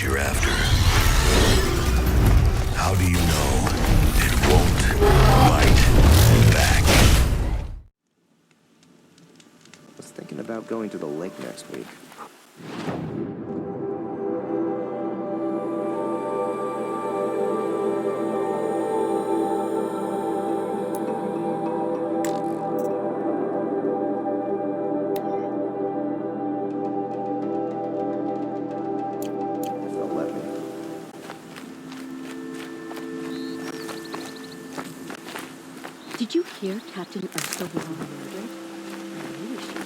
what you're after. How do you know it won't bite back? I was thinking about going to the lake next week. If they'll let me. Did you hear Captain Ursa was murdered? Maybe she did.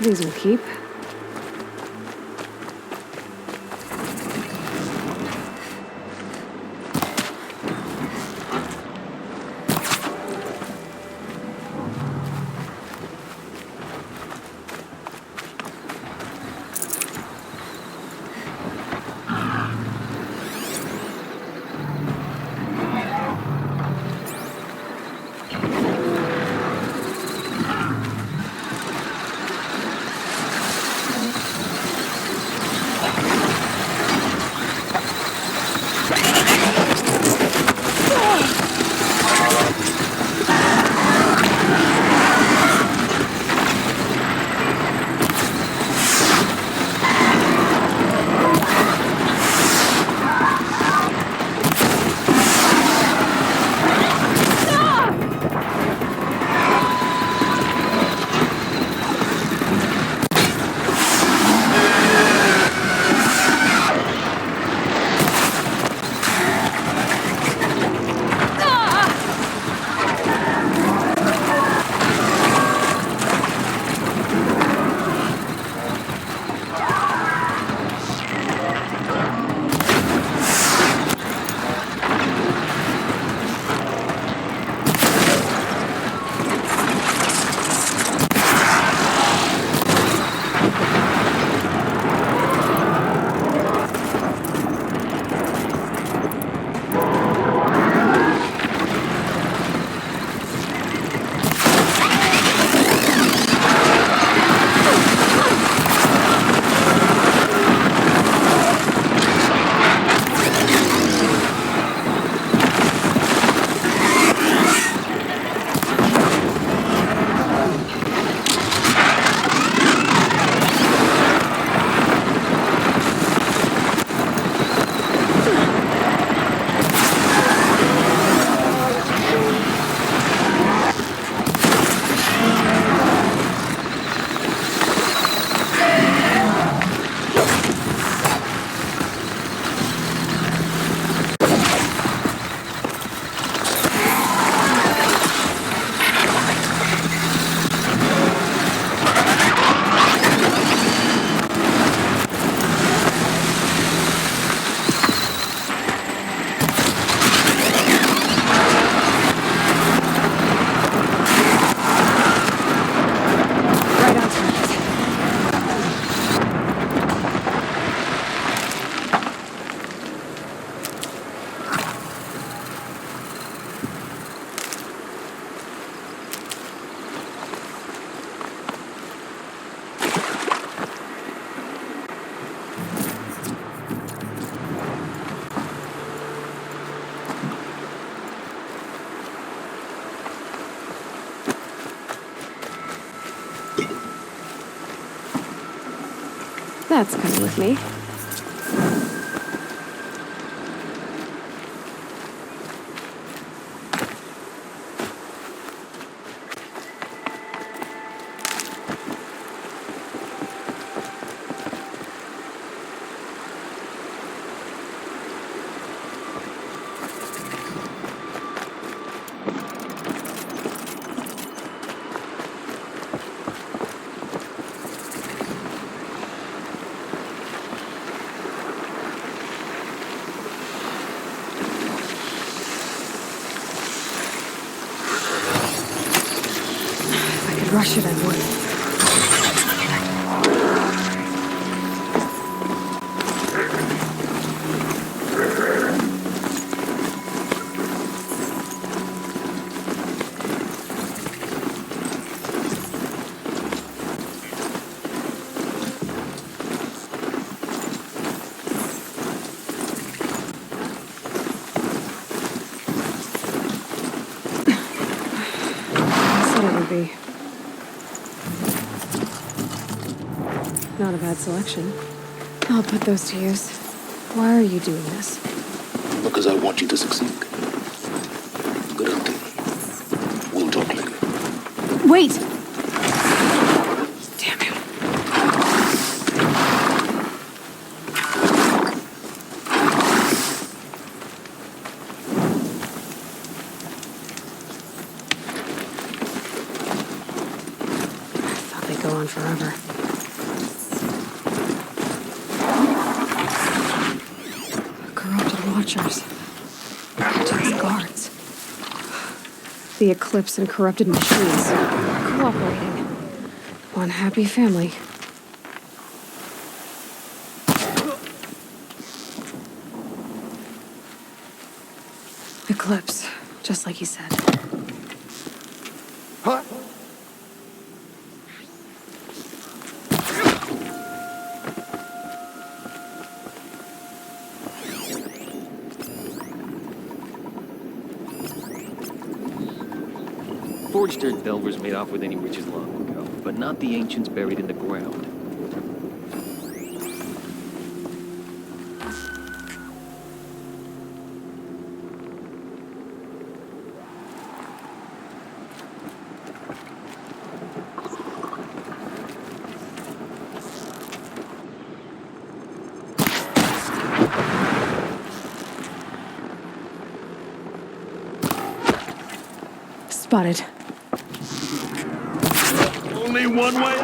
These will keep. That's coming with me. Rush it, I would. Not a bad selection. I'll put those to use. Why are you doing this? Because I want you to succeed. Good hunting. We'll talk later. Wait! Damn him. I thought they'd go on forever. Corrupted watchers. Just guards. The Eclipse and corrupted machines cooperating. One happy family. Eclipse, just like he said. Huh? Forged earth delvers made off with any riches long ago, but not the ancients buried in the ground. Spotted. Only one way.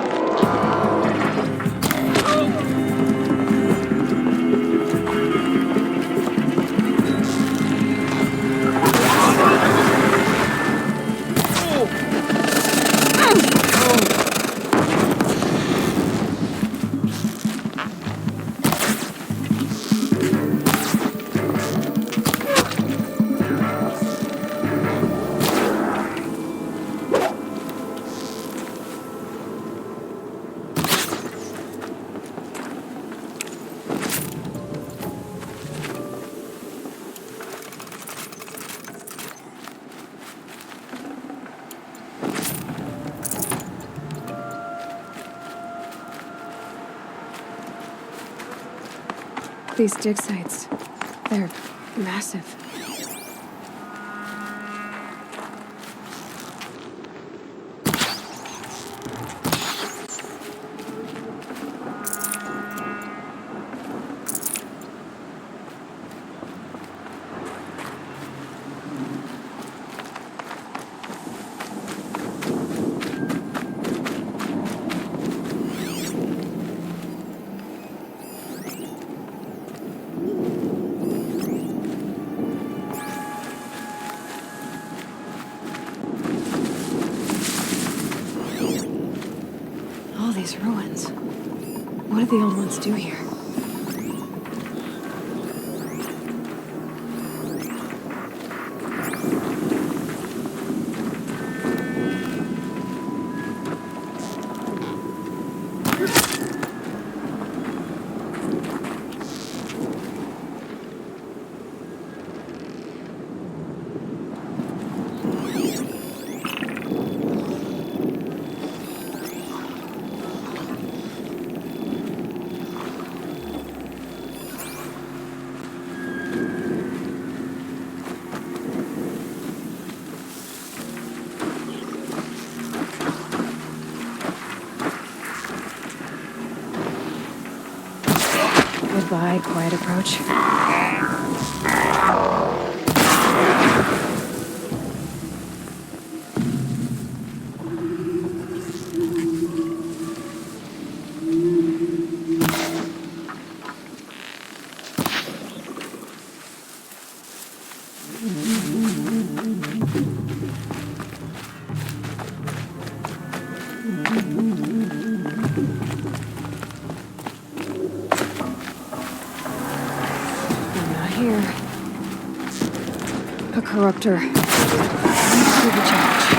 These dig sites, they're massive. All these ruins. What did the old ones do here? Goodbye, quiet approach. Here. A corruptor. To the challenge.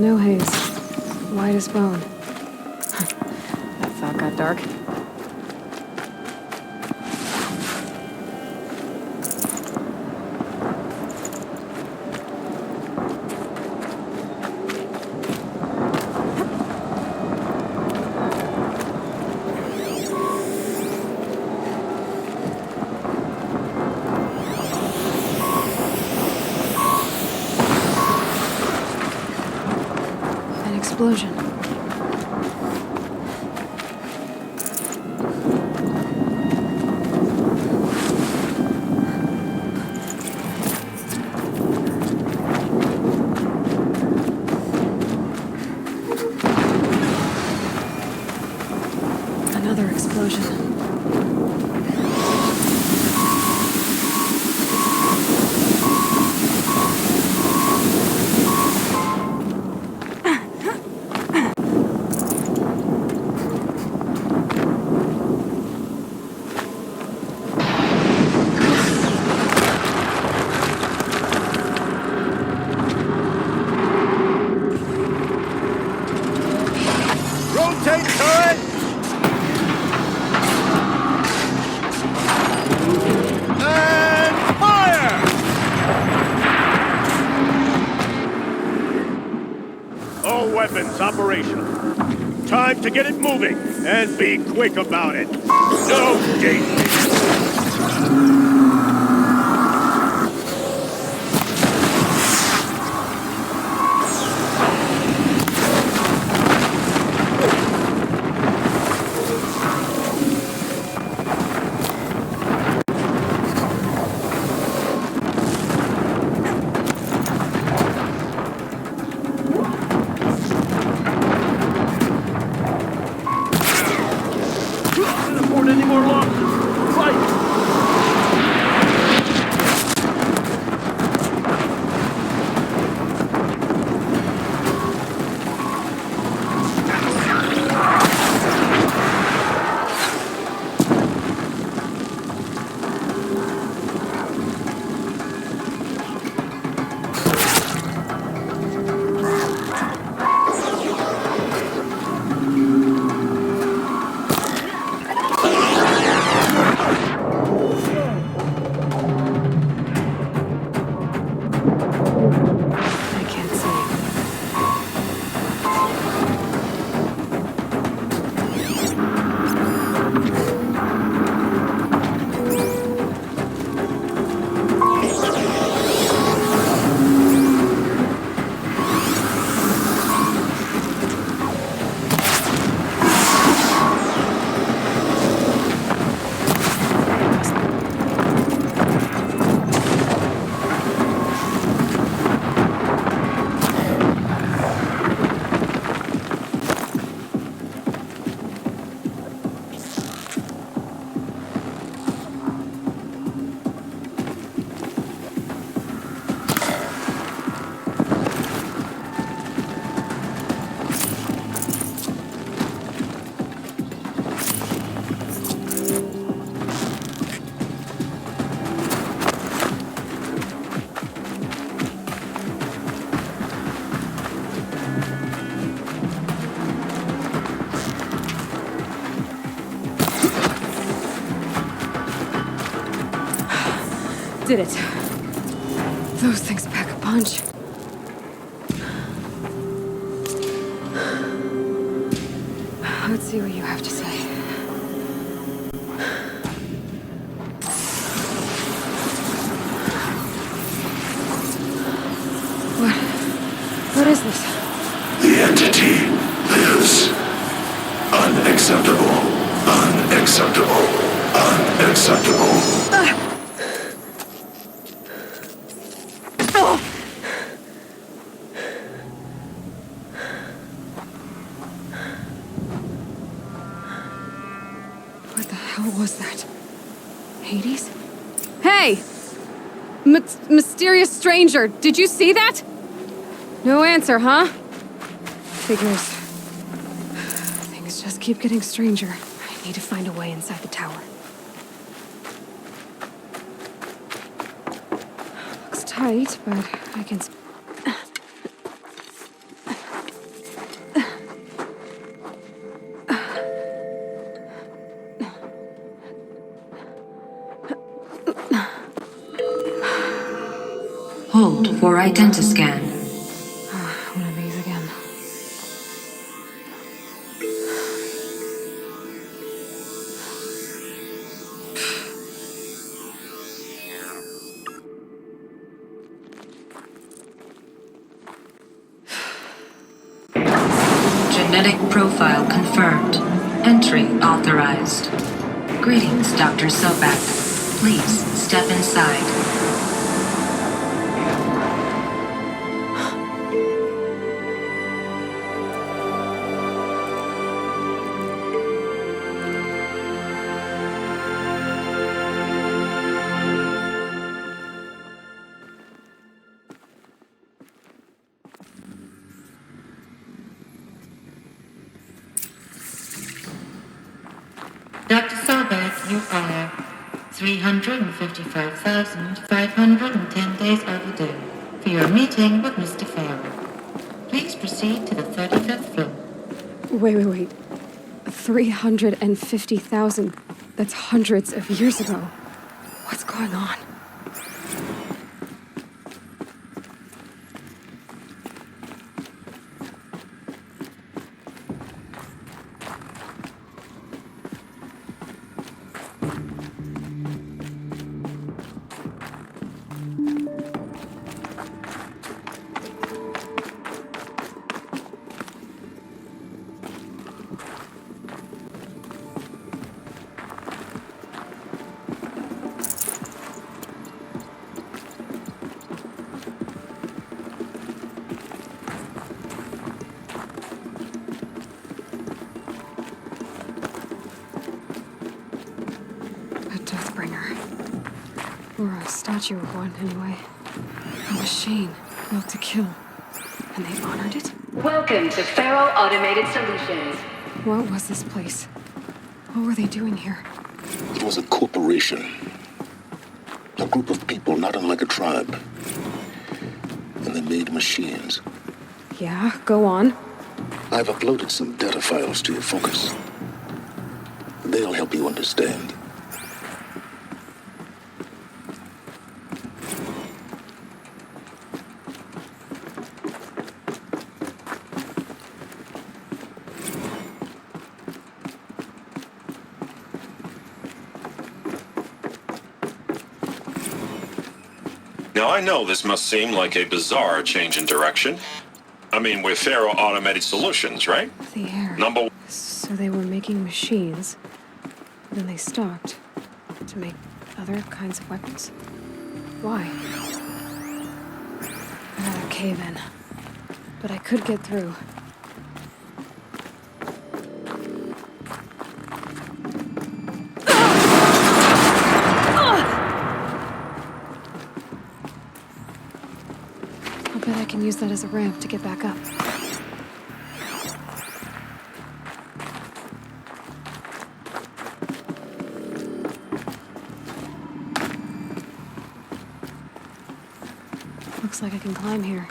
no haze. White as bone. That thought got dark. An explosion. Another explosion. Rotate turret! And fire! All weapons operational. Time to get it moving, and be quick about it. No gate. Can't afford any more losses. Fight! I can't see. Did it. Those things pack a punch. Let's see what you have to say. What is this? The entity lives. Unacceptable. Unacceptable. Unacceptable. What the hell was that? Hades? Hey! Mysterious stranger, did you see that? No answer, huh? Figures. Things just keep getting stranger. I need to find a way inside the tower. Looks tight, but I can... Hold for identiscan. One of these again. Genetic profile confirmed. Entry authorized. Greetings, Dr. Sobek. Please step inside. Dr. Sobek, you are 355,510 days overdue for your meeting with Mr. Farrell. Please proceed to the 35th floor. Wait. 350,000. That's hundreds of years ago. What's going on? Or a statue of one, anyway. A machine built to kill. And they honored it? Welcome to Farrell Automated Solutions. What was this place? What were they doing here? It was a corporation. A group of people not unlike a tribe. And they made machines. Yeah, go on. I've uploaded some data files to your focus. They'll help you understand. Now, I know this must seem like a bizarre change in direction. I mean, we're Farrell Automated Solutions, right? The air. So they were making machines. Then they stopped to make other kinds of weapons. Why? Another cave-in. But I could get through. I'll bet I can use that as a ramp to get back up. Looks like I can climb here.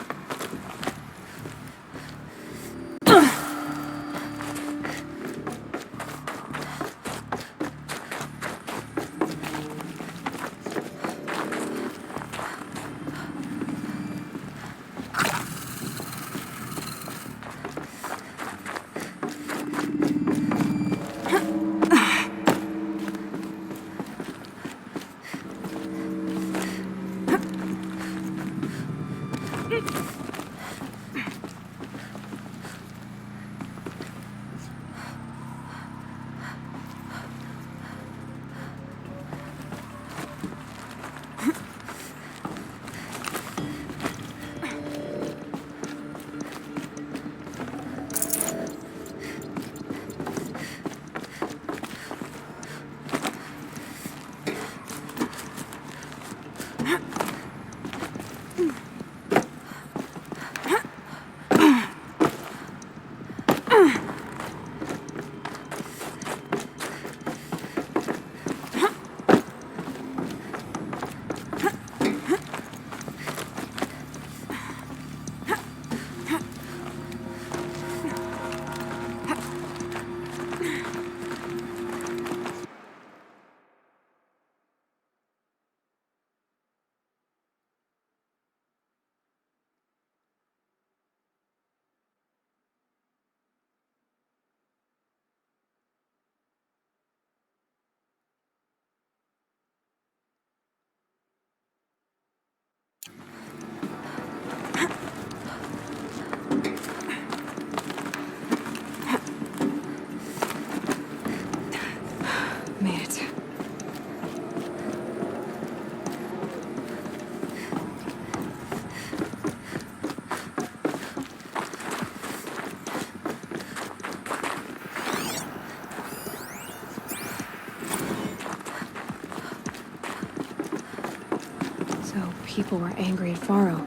So people were angry at Faro,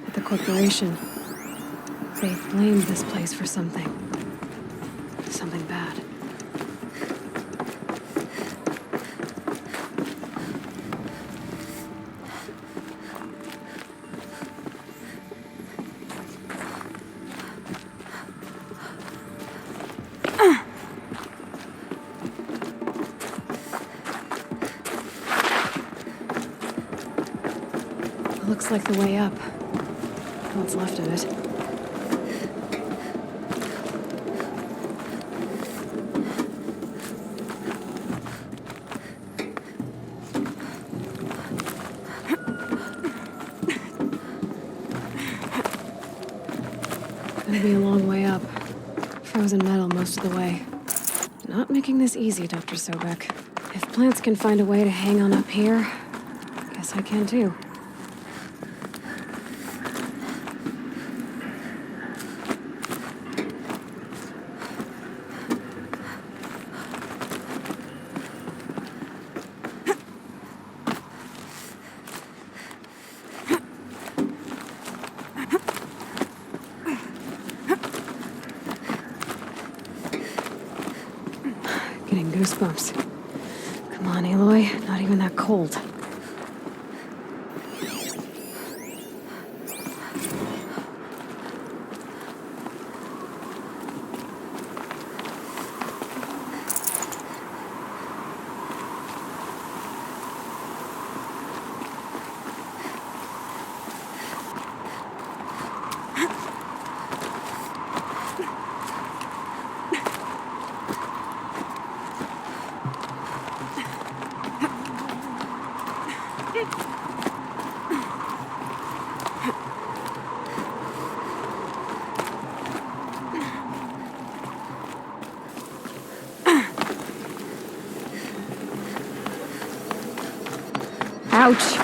at the corporation. They blamed this place for something. Something bad. Looks like the way up. What's left of it. Gonna be a long way up. Frozen metal most of the way. Not making this easy, Dr. Sobek. If plants can find a way to hang on up here, guess I can too. Getting goosebumps. Come on, Aloy. Not even that cold. Ouch!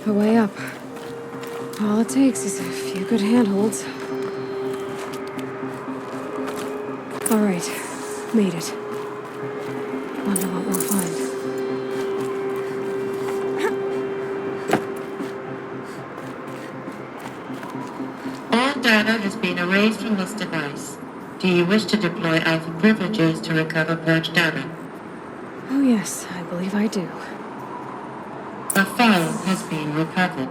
A way up. All it takes is a few good handholds. All right, made it. Wonder what we'll find. All data has been erased from this device. Do you wish to deploy Alpha privileges to recover purged data? Oh yes, I believe I do. A file has been recovered.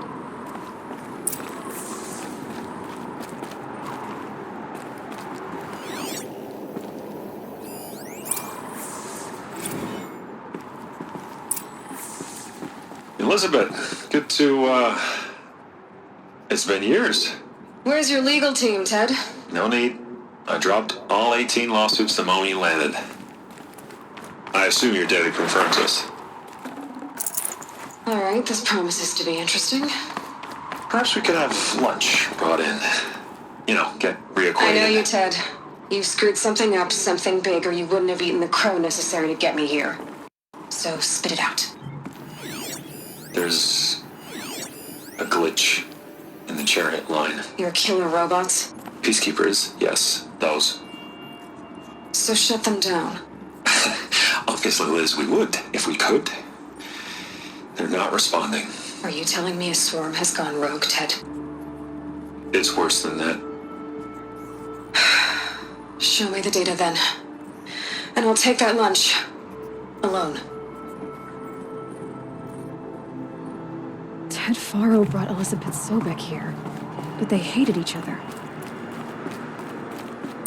Elizabeth, good to, it's been years. Where's your legal team, Ted? No need. I dropped all 18 lawsuits the moment you landed. I assume your data confirms this. All right, this promises to be interesting. Perhaps we could have lunch brought in. You know, get reacquainted. I know you, Ted. You screwed something up, something big, or you wouldn't have eaten the crow necessary to get me here. So spit it out. There's a glitch in the chariot line. Your killer robots? Peacekeepers, yes, those. So shut them down. Obviously, Liz, we would, if we could. They're not responding. Are you telling me a swarm has gone rogue, Ted? It's worse than that. Show me the data then. And I'll take that lunch. Alone. Ted Faro brought Elizabeth Sobek here, but they hated each other.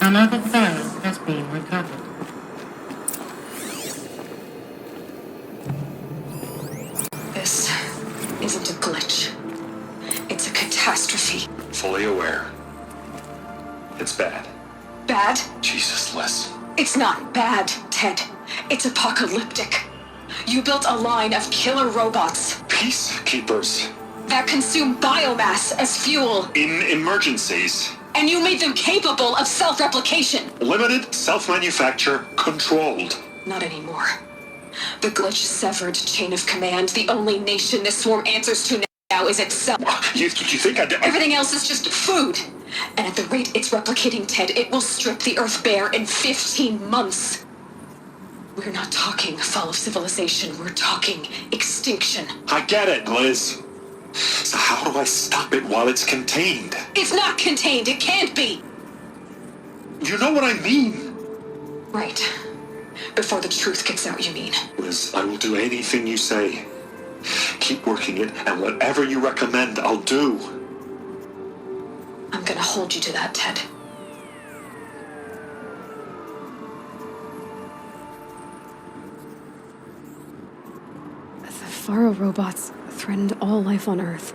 Another file has been recovered. This isn't a glitch. It's a catastrophe. Fully aware. It's bad. Bad? Jesus, Liz. It's not bad, Ted. It's apocalyptic. You built a line of killer robots. Peacekeepers. That consume biomass as fuel. In emergencies. And you made them capable of self-replication. Limited, self-manufacture, controlled. Not anymore. The glitch severed chain of command. The only nation this swarm answers to now is itself. You think Everything else is just food. And at the rate it's replicating, Ted, it will strip the Earth bare in 15 months. We're not talking fall of civilization. We're talking extinction. I get it, Liz. So how do I stop it while it's contained? It's not contained. It can't be. You know what I mean? Right. Before the truth gets out, you mean? Liz, I will do anything you say. Keep working it, and whatever you recommend, I'll do. I'm gonna hold you to that, Ted. The Faro robots threatened all life on Earth,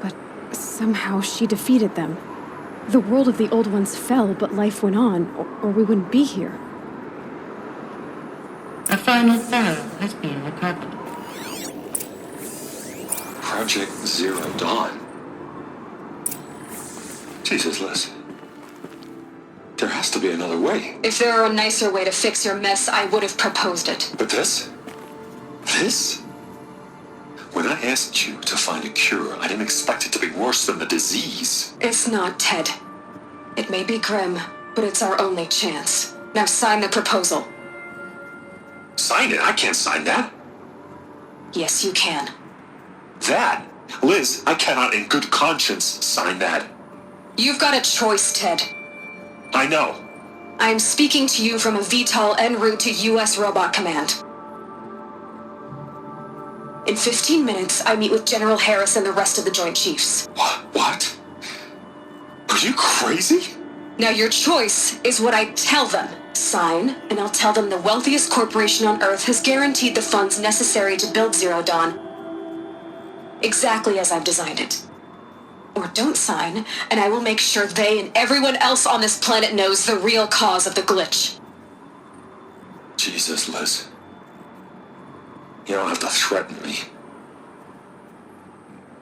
but somehow she defeated them. The world of the old ones fell, but life went on, or we wouldn't be here. A final file has been recovered. Project Zero Dawn. Jesus, Liz. There has to be another way. If there were a nicer way to fix your mess, I would have proposed it. But this? This? When I asked you to find a cure, I didn't expect it to be worse than the disease. It's not, Ted. It may be grim, but it's our only chance. Now sign the proposal. Sign it? I can't sign that. Yes, you can. That? Liz, I cannot in good conscience sign that. You've got a choice, Ted. I know. I'm speaking to you from a VTOL en route to U.S. Robot Command. In 15 minutes, I meet with General Harris and the rest of the Joint Chiefs. What? Are you crazy? Now your choice is what I tell them. Sign, and I'll tell them the wealthiest corporation on Earth has guaranteed the funds necessary to build Zero Dawn. Exactly as I've designed it. Or don't sign, and I will make sure they and everyone else on this planet knows the real cause of the glitch. Jesus, Liz. You don't have to threaten me.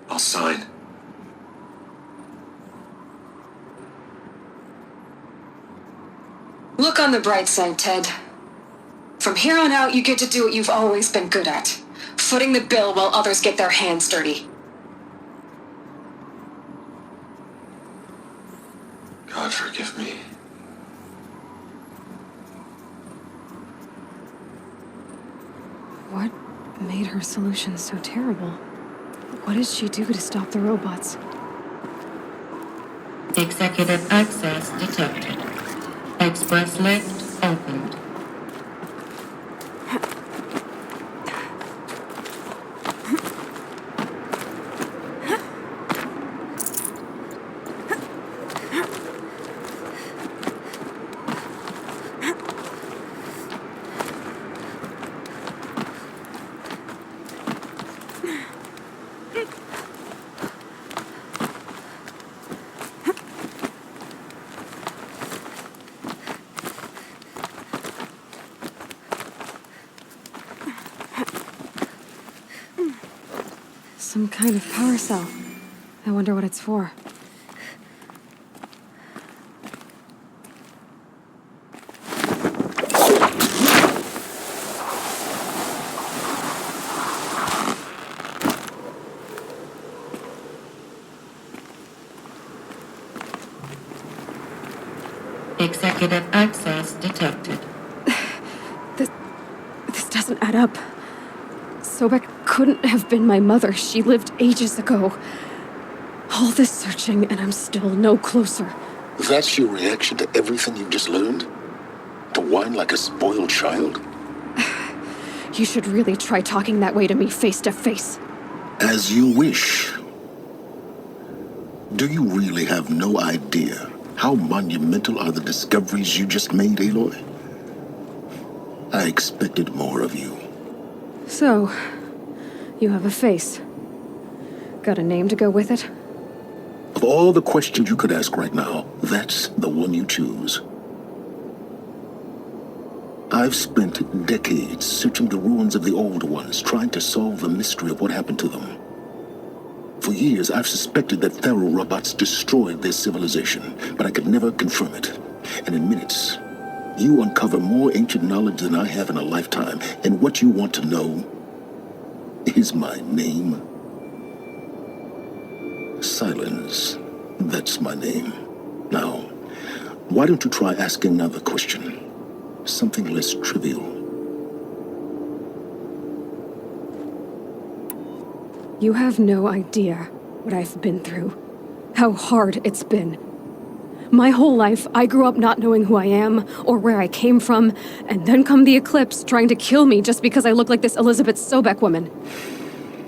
I'll sign. Look on the bright side, Ted. From here on out, you get to do what you've always been good at. Footing the bill while others get their hands dirty. God forgive me. What made her solution so terrible? What did she do to stop the robots? Executive access detected. Express lift opened. Some kind of power cell. I wonder what it's for. Executive access detected. This doesn't add up. Sobek couldn't have been my mother. She lived ages ago. All this searching, and I'm still no closer. That's your reaction to everything you've just learned? To whine like a spoiled child? You should really try talking that way to me face to face. As you wish. Do you really have no idea how monumental are the discoveries you just made, Aloy? I expected more of you. So, you have a face. Got a name to go with it? Of all the questions you could ask right now, that's the one you choose. I've spent decades searching the ruins of the old ones, trying to solve the mystery of what happened to them. For years, I've suspected that Faro robots destroyed their civilization, but I could never confirm it. And in minutes, you uncover more ancient knowledge than I have in a lifetime, and what you want to know is my name. Silence. That's my name. Now, why don't you try asking another question? Something less trivial. You have no idea what I've been through. How hard it's been. My whole life, I grew up not knowing who I am or where I came from, and then come the Eclipse trying to kill me just because I look like this Elizabeth Sobek woman.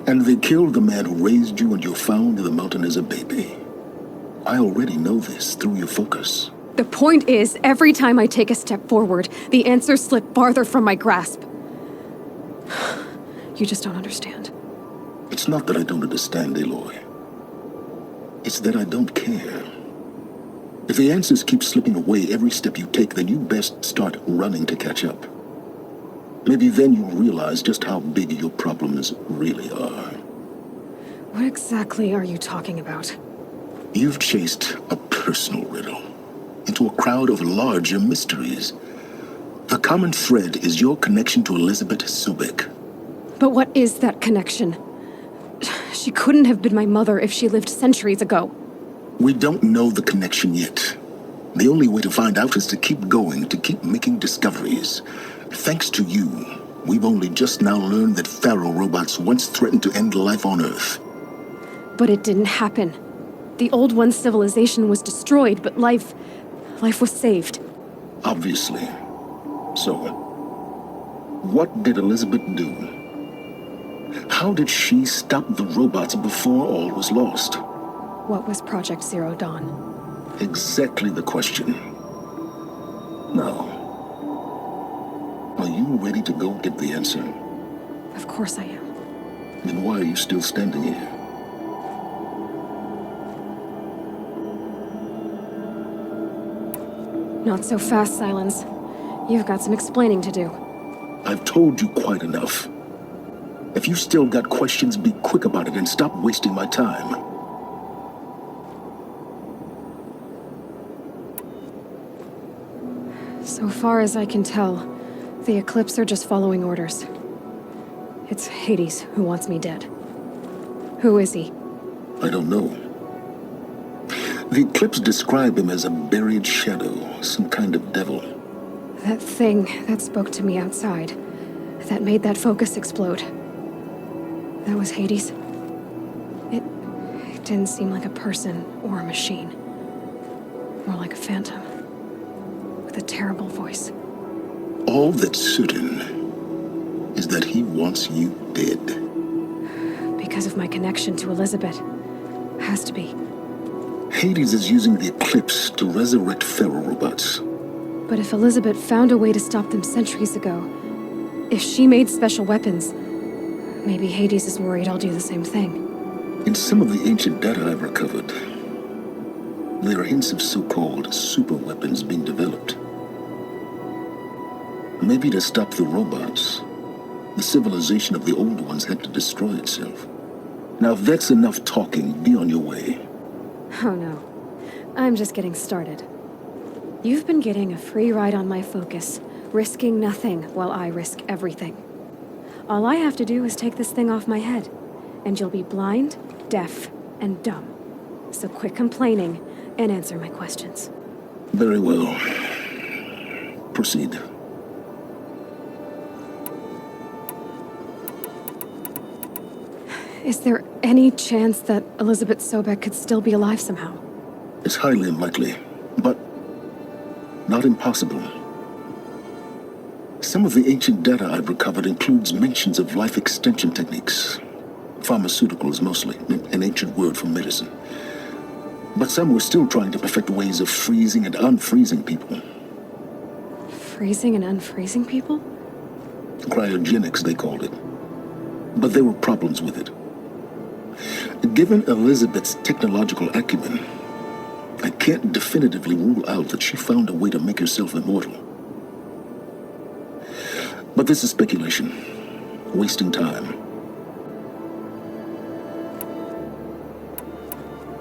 And they killed the man who raised you and you found in the mountain as a baby. I already know this through your focus. The point is, every time I take a step forward, the answers slip farther from my grasp. You just don't understand. It's not that I don't understand, Aloy. It's that I don't care. If the answers keep slipping away every step you take, then you best start running to catch up. Maybe then you'll realize just how big your problems really are. What exactly are you talking about? You've chased a personal riddle into a crowd of larger mysteries. The common thread is your connection to Elizabeth Sobek. But what is that connection? She couldn't have been my mother if she lived centuries ago. We don't know the connection yet. The only way to find out is to keep going, to keep making discoveries. Thanks to you, we've only just now learned that Faro robots once threatened to end life on Earth. But it didn't happen. The Old One's civilization was destroyed, but life was saved. Obviously. So, what did Elizabeth do? How did she stop the robots before all was lost? What was Project Zero Dawn? Exactly the question. Now, are you ready to go get the answer? Of course I am. Then why are you still standing here? Not so fast, Silence. You've got some explaining to do. I've told you quite enough. If you still got questions, be quick about it and stop wasting my time. So far as I can tell, the Eclipse are just following orders. It's Hades who wants me dead. Who is he? I don't know. The Eclipse describe him as a buried shadow, some kind of devil. That thing that spoke to me outside, that made that focus explode. That was Hades. It didn't seem like a person or a machine. More like a phantom. With a terrible voice. All that's certain is that he wants you dead. Because of my connection to Elizabeth. Has to be. Hades is using the Eclipse to resurrect Faro robots. But if Elizabeth found a way to stop them centuries ago, if she made special weapons, maybe Hades is worried I'll do the same thing. In some of the ancient data I've recovered, there are hints of so-called super weapons being developed. Maybe to stop the robots, the civilization of the old ones had to destroy itself. Now, if that's enough talking, be on your way. Oh no. I'm just getting started. You've been getting a free ride on my focus, risking nothing while I risk everything. All I have to do is take this thing off my head, and you'll be blind, deaf, and dumb. So quit complaining and answer my questions. Very well. Proceed. Is there any chance that Elizabeth Sobek could still be alive somehow? It's highly unlikely, but not impossible. Some of the ancient data I've recovered includes mentions of life extension techniques. Pharmaceuticals, mostly, an ancient word for medicine. But some were still trying to perfect ways of freezing and unfreezing people. Freezing and unfreezing people? Cryogenics, they called it. But there were problems with it. Given Elizabeth's technological acumen, I can't definitively rule out that she found a way to make herself immortal. But this is speculation. Wasting time.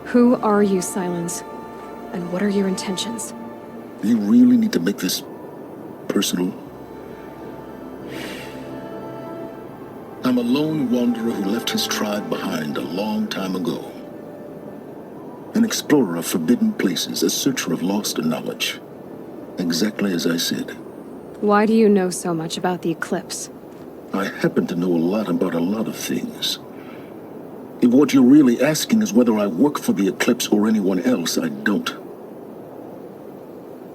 Who are you, Silence? And what are your intentions? You really need to make this personal? I'm a lone wanderer who left his tribe behind a long time ago. An explorer of forbidden places, a searcher of lost knowledge. Exactly as I said. Why do you know so much about the eclipse? I happen to know a lot about a lot of things. If what you're really asking is whether I work for the Eclipse or anyone else, I don't.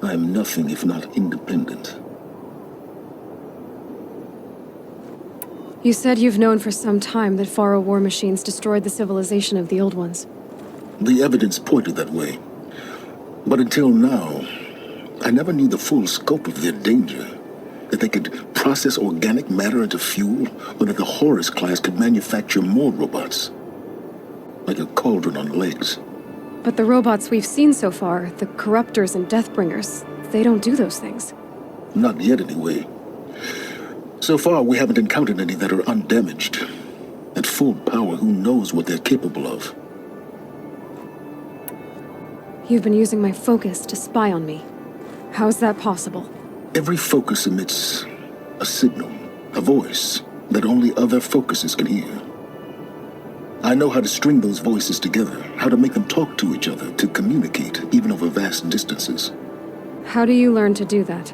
I am nothing if not independent. You said you've known for some time that Faro war machines destroyed the civilization of the Old Ones. The evidence pointed that way. But until now, I never knew the full scope of their danger. That they could process organic matter into fuel, or that the Horus class could manufacture more robots. Like a cauldron on legs. But the robots we've seen so far, the Corruptors and Deathbringers, they don't do those things. Not yet, anyway. So far, we haven't encountered any that are undamaged. At full power, who knows what they're capable of? You've been using my focus to spy on me. How's that possible? Every focus emits a signal, a voice, that only other focuses can hear. I know how to string those voices together, how to make them talk to each other, to communicate, even over vast distances. How do you learn to do that?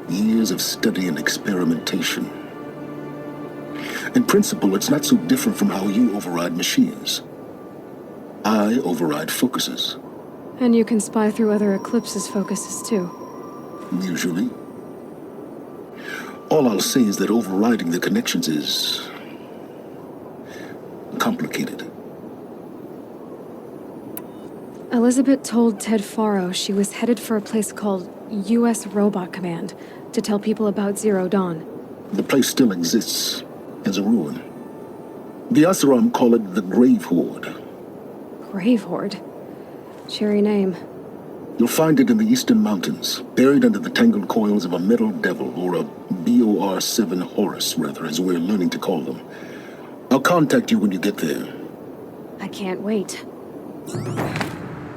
Years of study and experimentation. In principle, it's not so different from how you override machines. I override focuses. And you can spy through other Eclipse's focuses too. Usually. All I'll say is that overriding the connections is complicated. Elizabeth told Ted Faro she was headed for a place called U.S. Robot Command to tell people about Zero Dawn. The place still exists as a ruin. The Asaram call it the Grave Horde. Grave Horde? Cheery name. You'll find it in the Eastern Mountains, buried under the tangled coils of a metal devil, or a BOR-7 Horus, rather, as we're learning to call them. I'll contact you when you get there. I can't wait.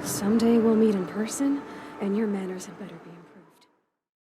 Someday we'll meet in person, and your manners had better be.